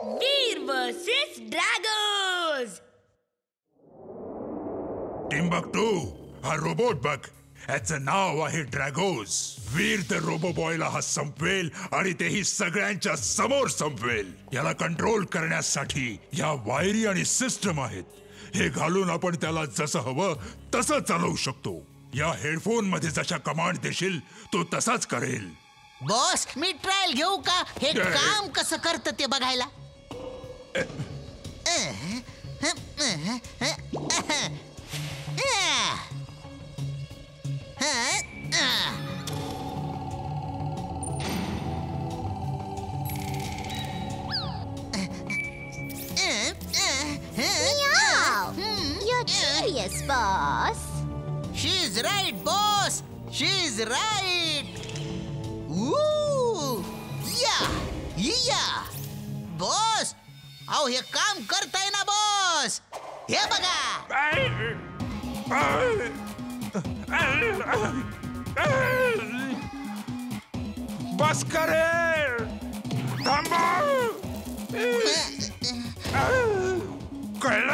वीर versus ड्रॅगोज. Timbuktu, हा robot बघ. याचं नाव आहे ड्रॅगोज. वीर तर रोबोबॉयला हा संपवेल आणि तेही सगळ्यांच्या समोर संपवेल. याला कंट्रोल करण्यासाठी या वायरी आणि सिस्टम आहेत. हे घालून आपण त्याला जसं हवं तसं चालवू शकतो. या हेडफोन मध्ये जशा कमांड देशील तो तसाच करेल. बॉस, मी ट्रायल घेऊ का हे काम कसं करतं ते बघायला? You're genius, boss. She's right, boss. She's right. Ooh, yeah. Boss, अहो हे काम करताय ना बॉस. हे बघा. बस करे. थांबा. कळलं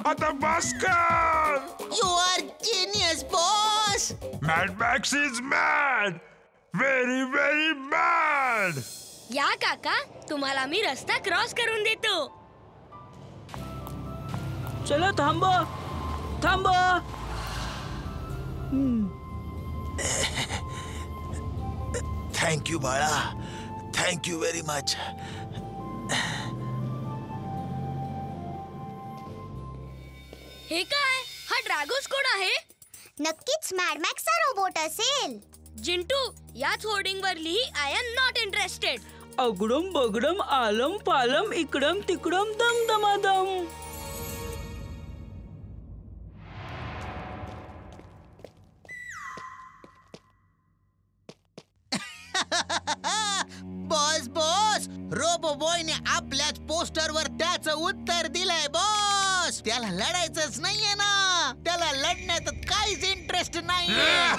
आता बस कर. You are genius, boss. Mad Max is mad. Very, very mad. या काका, तुम्हाला मी रस्ता क्रॉस करून देतो. चला थांबा. थँक्यू बाळा, थँक्यू व्हेरी मच. हे काय? हा ड्रॅगोज कोण आहे? नक्कीच मॅड मॅक्सचा रोबोट असेल. जिंटू, याच होर्डिंग वर लिही आय एम नॉट इंटरेस्टेड. अगडम बगडम आलम पालम इकडम तिकडम दम दमादम. बॉस, रोबो बॉयने आपल्याच पोस्टरवर त्याचं उत्तर दिलंय बॉस. त्याला लढायचंच नाहीये ना. त्याला लढण्यात काहीच इंटरेस्ट नाहीये.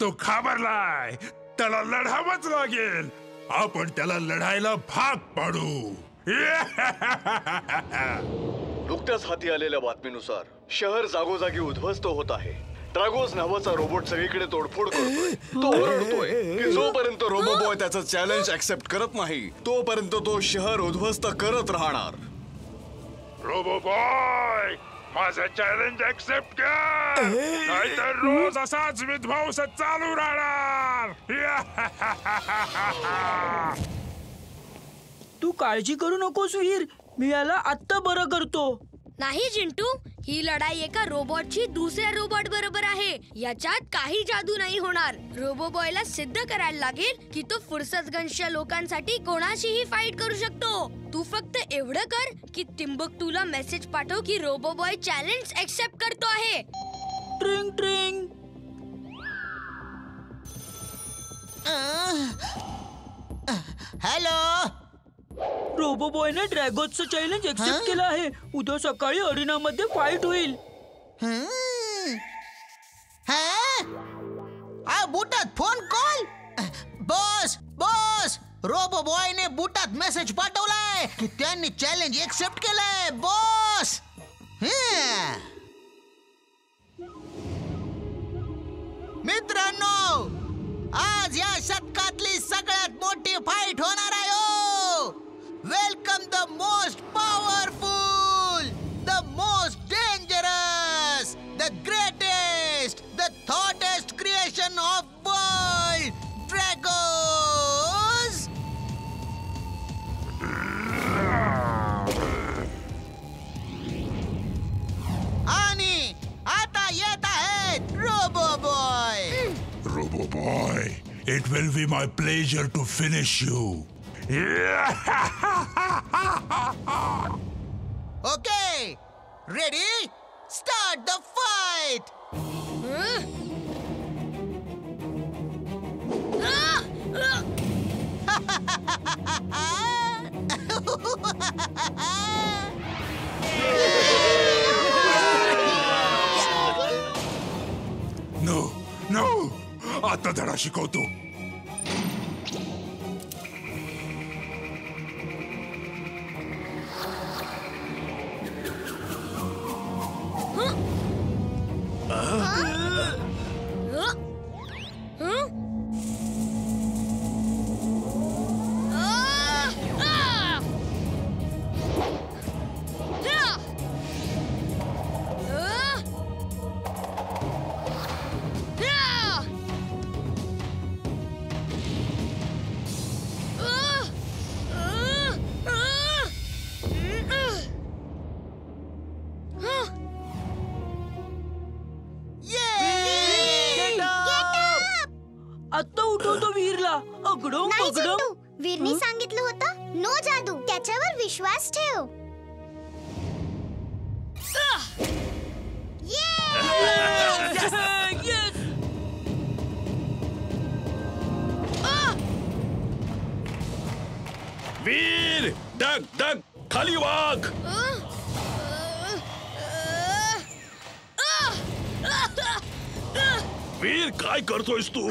तो घाबरलाय. त्याला लढावंच लागेल. आपण त्याला लढायला भाग पाडू. नुकत्याच हाती आलेल्या बातमीनुसार शहर जागोजागी उद्ध्वस्त होत आहे. ड्रॅगोज नावाचा रोबोट सगळीकडे तोडफोड करतोय. तो ओरडतोय की जोपर्यंत रोबोबॉय त्याचं चॅलेंज ऍक्सेप्ट करत नाही तोपर्यंत तो शहर उद्ध्वस्त करत राहणार. रोबोबॉय, माझं चॅलेंज ऍक्सेप्ट कर, नाहीतर रोज असाच विध्वंस चालू राहणार. तू काळजी करू नकोस वीर, मी याला आत्ता बरं करतो. नाही जिंटू, ही लढाई एका रोबोटची दुसऱ्या रोबोट बरोबर आहे. याच्यात काही जादू नाही होणार. रोबोबॉयला सिद्ध करायला लागेल की तो फुरसतगंजच्या लोकांसाठी कोणाशीही फाईट करू शकतो. तू फक्त एवढं कर की टिम्बक्टूला मेसेज पाठव की रोबोबॉय चॅलेंज एक्सेप्ट करतो आहे. ट्रिंग ट्रिंग. हॅलो. रोबोबॉयने ड्रॅगोजचं चॅलेंज एक्सेप्ट केलं आहे. उद्या सकाळी अरिनामध्ये फाईट होईल. बुटात फोन कॉल. बॉस, रोबोबॉयने बुटात मेसेज पाठवलाय की त्यांनी चॅलेंज एक्सेप्ट केलंय बॉस. मित्रांनो, आज या शतकातली सगळ्यात मोठी फाईट होणार आहे. Welcome the most powerful, the most dangerous, the greatest, the toughest creation of world, Dragos. आणि आता येत आहेत रोबोबॉय. Roboboy, it will be my pleasure to finish you. Okay, ready? Start the fight. No, आता धडा शिकवतो. आत्ता उठवतो वीरला. अगडम नाही बगडम. चिंटू, वीरनी सांगितलं होतं नो जादू, त्याच्यावर विश्वास ठेव. Yes! वीर डग डग खाली वाघ. वीर काय करतोयस तू?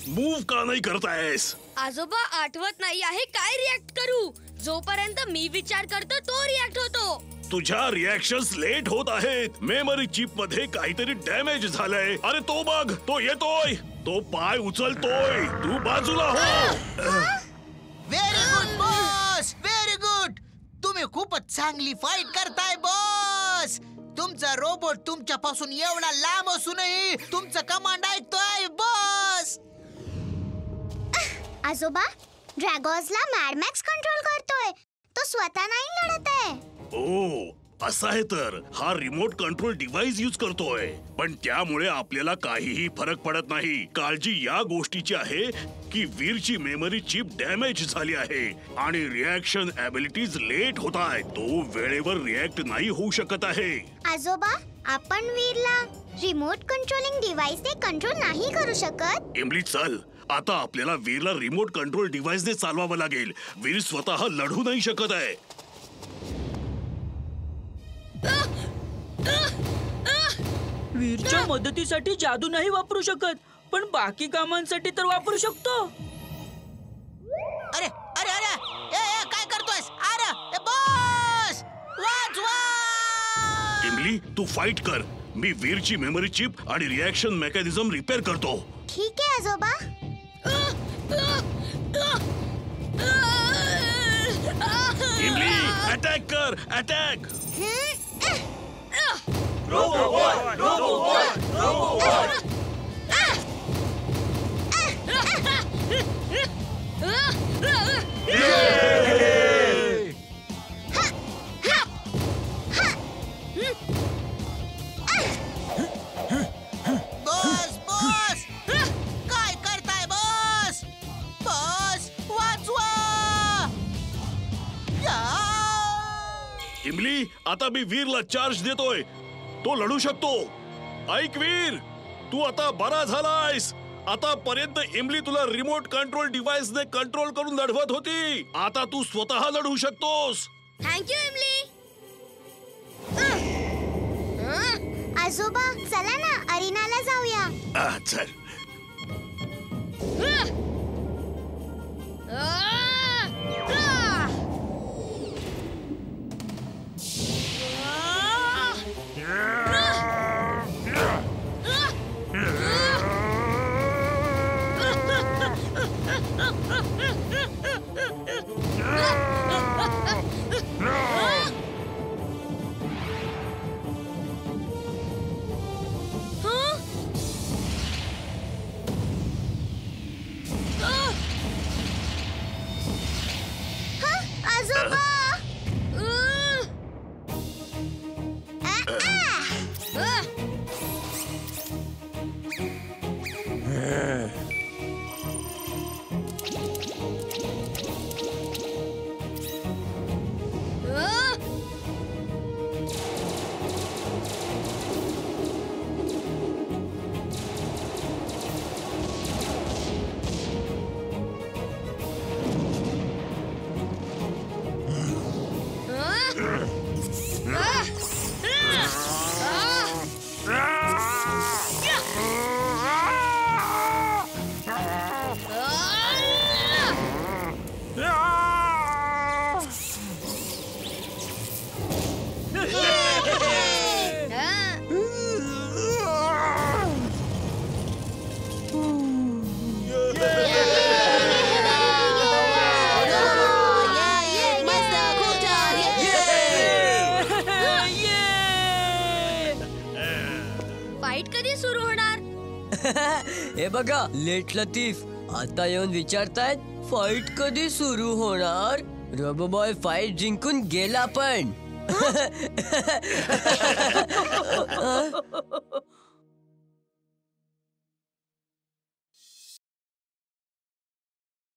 मूव का नाही करतायस? आजोबा आठवत नाही आहे काय रिॲक्ट करू. जोपर्यंत मी विचार करतो तो रिॲक्ट होतो. तुझ्या रिॲक्शन्स लेट होत आहेत. मेमरी चिप मध्ये काहीतरी डॅमेज झालंय. अरे तो बघ, तो येतोय. तो पाय उचलतोय. तू बाजूला हो. Very good boss, very good. तुम्ही खूपच चांगली फाईट करताय बॉस. तुमचा रोबोट तुमच्यापासून एवढा लांब असूनही तुमचं कमांड ऐकतोय बॉस. आजोबा, ड्रॅगॉन्सला मॅड मॅक्स कंट्रोल करतोय. तो स्वतः नाही लढत आहे. ओ असं आहे तर हा रिमोट कंट्रोल डिव्हाइस यूज करतोय. पण त्यामुळे आपल्याला काहीही फरक पडत नाही. काळजी या गोष्टीची आहे की वीरची मेमरी चिप डॅमेज झाली आहे आणि रिॲक्शन ॲबिलिटीज लेट होत आहेत. तो वेळेवर रिॲक्ट नाही होऊ शकत आहे. आजोबा, आपण वीरला रिमोट कंट्रोलिंग डिव्हाइसने कंट्रोल नाही करू शकत. इमली चल, आता आपल्याला वीरला रिमोट कंट्रोल डिव्हाइसने चालवावं लागेल. वीर स्वतः लढू नाही शकत आहे. वीरच्या मदतीसाठी जादू नाही वापरू शकत, पण बाकी कामांसाठी तर वापरू शकतो. अरे अरे अरे ए, ए, काय करतोयस? अरे ए, बॉस वाचवा. इमली तू फाईट कर. मी वीरची मेमरी चिप आणि रिॲक्शन मेकॅनिझम रिपेअर करतो. ठीक आहे आजोबा. इमली अटॅक कर, अटॅक. बॉस बॉस काय करताय बॉस? बॉस वाचवा. या. इमली आता मी वीरला चार्ज देतोय. तो लढू शकतो. ऐक वीर, तू आता बरा झालायस. आतापर्यंत इमली तुला रिमोट कंट्रोल डिव्हाइसने कंट्रोल करून लढवत होती. आता तू स्वतः लढू शकतोस. थँक्यू इमली. आजोबा, चला ना अरिनाला जाऊया. चल. आजोबा. फाईट कधी सुरू होणार? हे बघा लेट लतीफ आता येऊन विचारतायत फाईट कधी सुरू होणार. रोबोबॉय फाईट जिंकून गेला पण